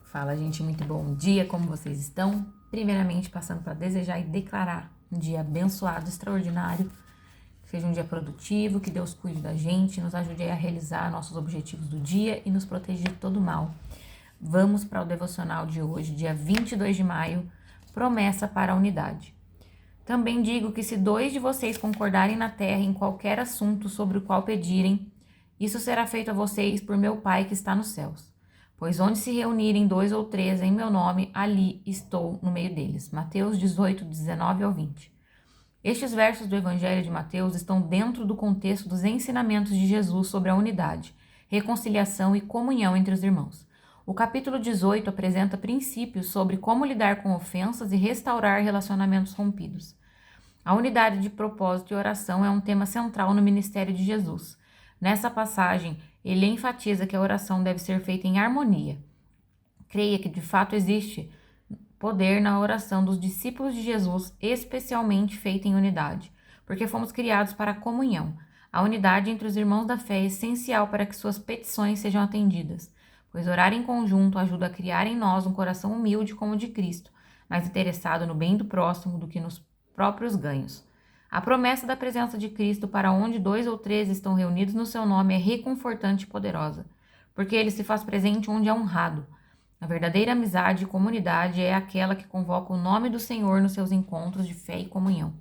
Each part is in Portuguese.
Fala, gente, muito bom dia, como vocês estão? Primeiramente, passando para desejar e declarar um dia abençoado, extraordinário, que seja um dia produtivo, que Deus cuide da gente, nos ajude a realizar nossos objetivos do dia e nos proteger de todo mal. Vamos para o devocional de hoje, dia 22 de maio, promessa para a unidade. Também digo que se 2 de vocês concordarem na terra em qualquer assunto sobre o qual pedirem, isso será feito a vocês por meu Pai que está nos céus. Pois onde se reunirem 2 ou 3 em meu nome, ali estou no meio deles. Mateus 18, 19 ao 20. Estes versos do Evangelho de Mateus estão dentro do contexto dos ensinamentos de Jesus sobre a unidade, reconciliação e comunhão entre os irmãos. O capítulo 18 apresenta princípios sobre como lidar com ofensas e restaurar relacionamentos rompidos. A unidade de propósito e oração é um tema central no ministério de Jesus. Nessa passagem, ele enfatiza que a oração deve ser feita em harmonia. Creia que de fato existe poder na oração dos discípulos de Jesus, especialmente feita em unidade, porque fomos criados para a comunhão. A unidade entre os irmãos da fé é essencial para que suas petições sejam atendidas, pois orar em conjunto ajuda a criar em nós um coração humilde como o de Cristo, mais interessado no bem do próximo do que nos próprios ganhos. A promessa da presença de Cristo para onde 2 ou 3 estão reunidos no seu nome é reconfortante e poderosa, porque ele se faz presente onde é honrado. A verdadeira amizade e comunidade é aquela que convoca o nome do Senhor nos seus encontros de fé e comunhão.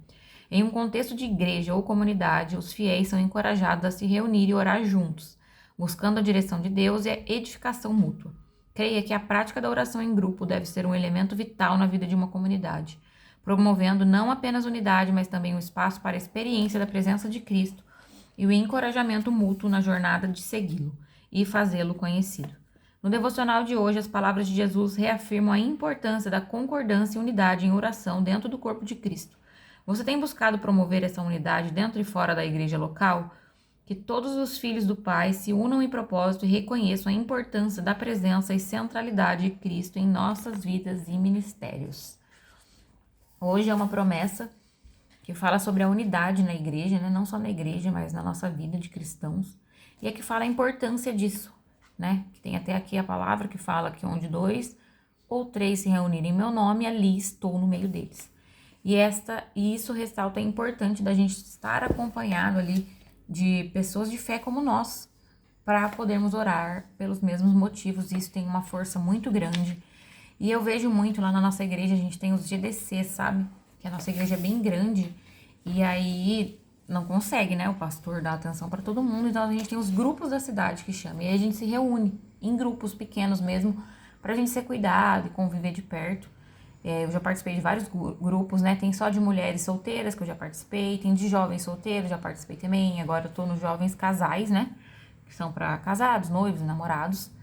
Em um contexto de igreja ou comunidade, os fiéis são encorajados a se reunir e orar juntos, buscando a direção de Deus e a edificação mútua. Creia que a prática da oração em grupo deve ser um elemento vital na vida de uma comunidade, promovendo não apenas unidade, mas também um espaço para a experiência da presença de Cristo e o encorajamento mútuo na jornada de segui-lo e fazê-lo conhecido. No devocional de hoje, as palavras de Jesus reafirmam a importância da concordância e unidade em oração dentro do corpo de Cristo. Você tem buscado promover essa unidade dentro e fora da igreja local? Que todos os filhos do Pai se unam em propósito e reconheçam a importância da presença e centralidade de Cristo em nossas vidas e ministérios. Hoje é uma promessa que fala sobre a unidade na igreja, né? Não só na igreja, mas na nossa vida de cristãos. E é que fala a importância disso, né? Que tem até aqui a palavra que fala que onde 2 ou 3 se reunirem em meu nome, ali estou no meio deles. E isso ressalta a importância da gente estar acompanhado ali de pessoas de fé como nós, para podermos orar pelos mesmos motivos. Isso tem uma força muito grande. E eu vejo muito lá na nossa igreja, a gente tem os GDC, sabe? Que a nossa igreja é bem grande. E aí não consegue, né? O pastor dar atenção para todo mundo. Então a gente tem os grupos da cidade que chama. E aí a gente se reúne em grupos pequenos mesmo, pra gente ser cuidado e conviver de perto. Eu já participei de vários grupos, né? Tem só de mulheres solteiras que eu já participei. Tem de jovens solteiros, já participei também. Agora eu tô nos jovens casais, né? Que são para casados, noivos, namorados.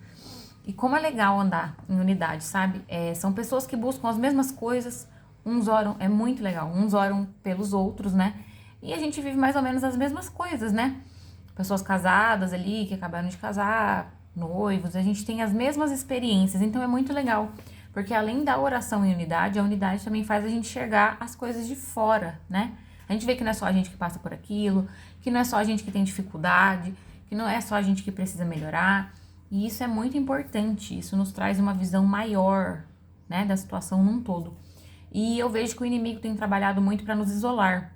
E como é legal andar em unidade, sabe? São pessoas que buscam as mesmas coisas, uns oram, é muito legal, uns oram pelos outros, né? E a gente vive mais ou menos as mesmas coisas, né? Pessoas casadas ali, que acabaram de casar, noivos, a gente tem as mesmas experiências, então é muito legal. Porque além da oração em unidade, a unidade também faz a gente enxergar as coisas de fora, né? A gente vê que não é só a gente que passa por aquilo, que não é só a gente que tem dificuldade, que não é só a gente que precisa melhorar. E isso é muito importante, isso nos traz uma visão maior, né, da situação num todo. E eu vejo que o inimigo tem trabalhado muito para nos isolar,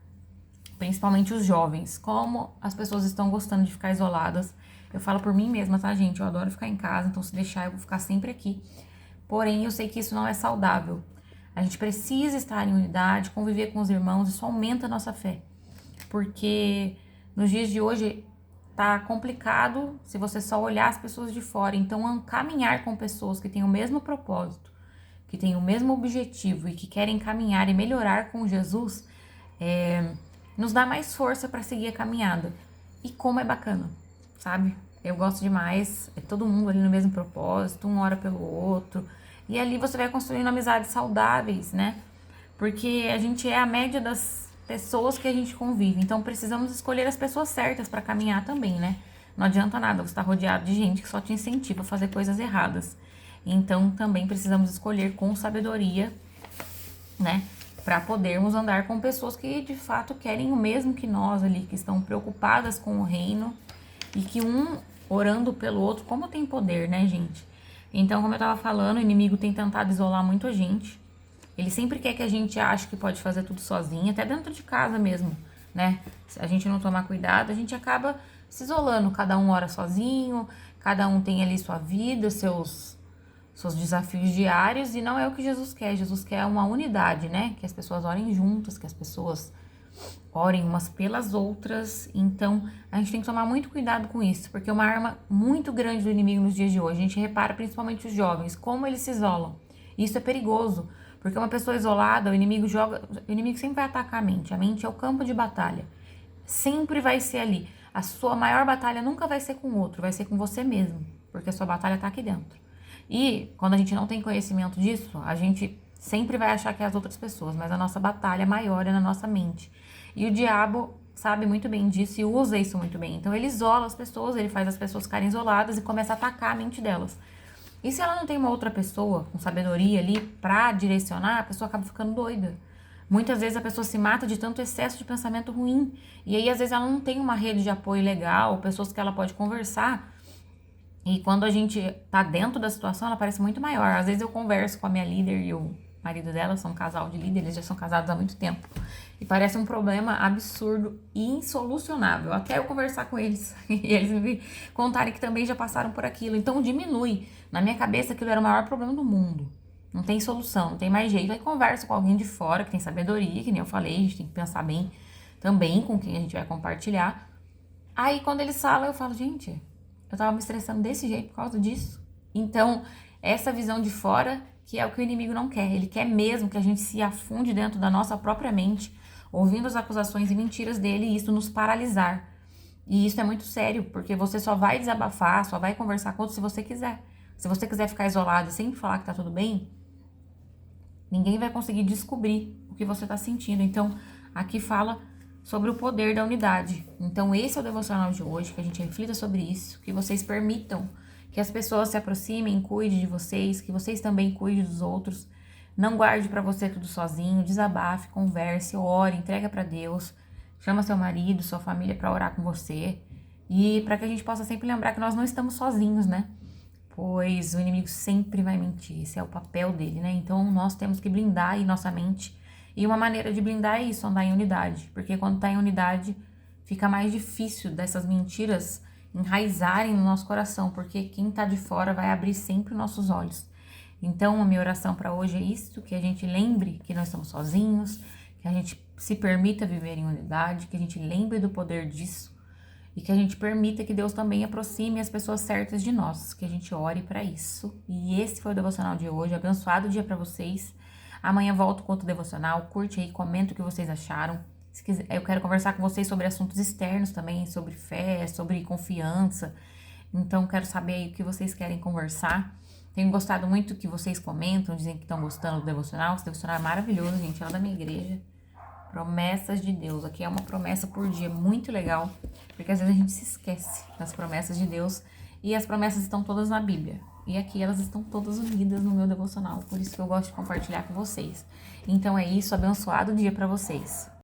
principalmente os jovens. Como as pessoas estão gostando de ficar isoladas. Eu falo por mim mesma, tá, gente? Eu adoro ficar em casa, então se deixar eu vou ficar sempre aqui. Porém, eu sei que isso não é saudável. A gente precisa estar em unidade, conviver com os irmãos, isso aumenta a nossa fé. Porque nos dias de hoje tá complicado se você só olhar as pessoas de fora. Então, caminhar com pessoas que têm o mesmo propósito, que têm o mesmo objetivo e que querem caminhar e melhorar com Jesus, nos dá mais força para seguir a caminhada. E como é bacana, sabe? Eu gosto demais, é todo mundo ali no mesmo propósito, um ora pelo outro. E ali você vai construindo amizades saudáveis, né? Porque a gente é a média das pessoas que a gente convive. Então precisamos escolher as pessoas certas para caminhar também, né? Não adianta nada você estar rodeado de gente que só te incentiva a fazer coisas erradas. Então também precisamos escolher com sabedoria, né? Para podermos andar com pessoas que de fato querem o mesmo que nós ali, que estão preocupadas com o reino e que um orando pelo outro, como tem poder, né, gente? Então, como eu tava falando, o inimigo tem tentado isolar muito a gente. Ele sempre quer que a gente ache que pode fazer tudo sozinho, até dentro de casa mesmo, né? Se a gente não tomar cuidado, a gente acaba se isolando. Cada um ora sozinho, cada um tem ali sua vida, seus desafios diários, e não é o que Jesus quer. Jesus quer uma unidade, né? Que as pessoas orem juntas, que as pessoas orem umas pelas outras. Então, a gente tem que tomar muito cuidado com isso, porque é uma arma muito grande do inimigo nos dias de hoje. A gente repara, principalmente os jovens, como eles se isolam. Isso é perigoso, porque uma pessoa isolada, o inimigo sempre vai atacar a mente. A mente é o campo de batalha. Sempre vai ser ali. A sua maior batalha nunca vai ser com o outro, vai ser com você mesmo, porque a sua batalha tá aqui dentro. E quando a gente não tem conhecimento disso, a gente sempre vai achar que é as outras pessoas, mas a nossa batalha maior é na nossa mente. E o diabo sabe muito bem disso e usa isso muito bem. Então ele isola as pessoas, ele faz as pessoas ficarem isoladas e começa a atacar a mente delas. E se ela não tem uma outra pessoa com sabedoria ali pra direcionar, a pessoa acaba ficando doida. Muitas vezes a pessoa se mata de tanto excesso de pensamento ruim. E aí, às vezes, ela não tem uma rede de apoio legal, pessoas que ela pode conversar. E quando a gente tá dentro da situação, ela parece muito maior. Às vezes eu converso com a minha líder e o marido dela, são um casal de líderes, eles já são casados há muito tempo. E parece um problema absurdo e insolucionável. Até eu conversar com eles e eles me contarem que também já passaram por aquilo. Então diminui. Na minha cabeça aquilo era o maior problema do mundo. Não tem solução, não tem mais jeito. Aí conversa com alguém de fora que tem sabedoria, que nem eu falei, a gente tem que pensar bem também com quem a gente vai compartilhar. Aí quando eles falam, eu falo, gente, eu tava me estressando desse jeito por causa disso. Então, essa visão de fora, que é o que o inimigo não quer. Ele quer mesmo que a gente se afunde dentro da nossa própria mente, ouvindo as acusações e mentiras dele, e isso nos paralisar. E isso é muito sério, porque você só vai desabafar, só vai conversar com outros se você quiser. Se você quiser ficar isolado e sempre falar que tá tudo bem, ninguém vai conseguir descobrir o que você tá sentindo. Então, aqui fala sobre o poder da unidade. Então, esse é o devocional de hoje, que a gente reflita sobre isso, que vocês permitam que as pessoas se aproximem, cuidem de vocês, que vocês também cuidem dos outros. Não guarde pra você tudo sozinho, desabafe, converse, ore, entrega pra Deus. Chama seu marido, sua família pra orar com você. E para que a gente possa sempre lembrar que nós não estamos sozinhos, né? Pois o inimigo sempre vai mentir, esse é o papel dele, né? Então, nós temos que blindar aí nossa mente. E uma maneira de blindar é isso, andar em unidade. Porque quando tá em unidade, fica mais difícil dessas mentiras enraizarem no nosso coração. Porque quem tá de fora vai abrir sempre os nossos olhos. Então, a minha oração para hoje é isso, que a gente lembre que nós estamos sozinhos, que a gente se permita viver em unidade, que a gente lembre do poder disso e que a gente permita que Deus também aproxime as pessoas certas de nós, que a gente ore para isso. E esse foi o devocional de hoje, abençoado dia para vocês. Amanhã volto com outro devocional, curte aí, comenta o que vocês acharam. Se quiser, eu quero conversar com vocês sobre assuntos externos também, sobre fé, sobre confiança. Então, quero saber aí o que vocês querem conversar. Tenho gostado muito que vocês comentam, dizem que estão gostando do devocional. Esse devocional é maravilhoso, gente, é o da minha igreja. Promessas de Deus. Aqui é uma promessa por dia, muito legal, porque às vezes a gente se esquece das promessas de Deus e as promessas estão todas na Bíblia. E aqui elas estão todas unidas no meu devocional, por isso que eu gosto de compartilhar com vocês. Então é isso, abençoado dia para vocês.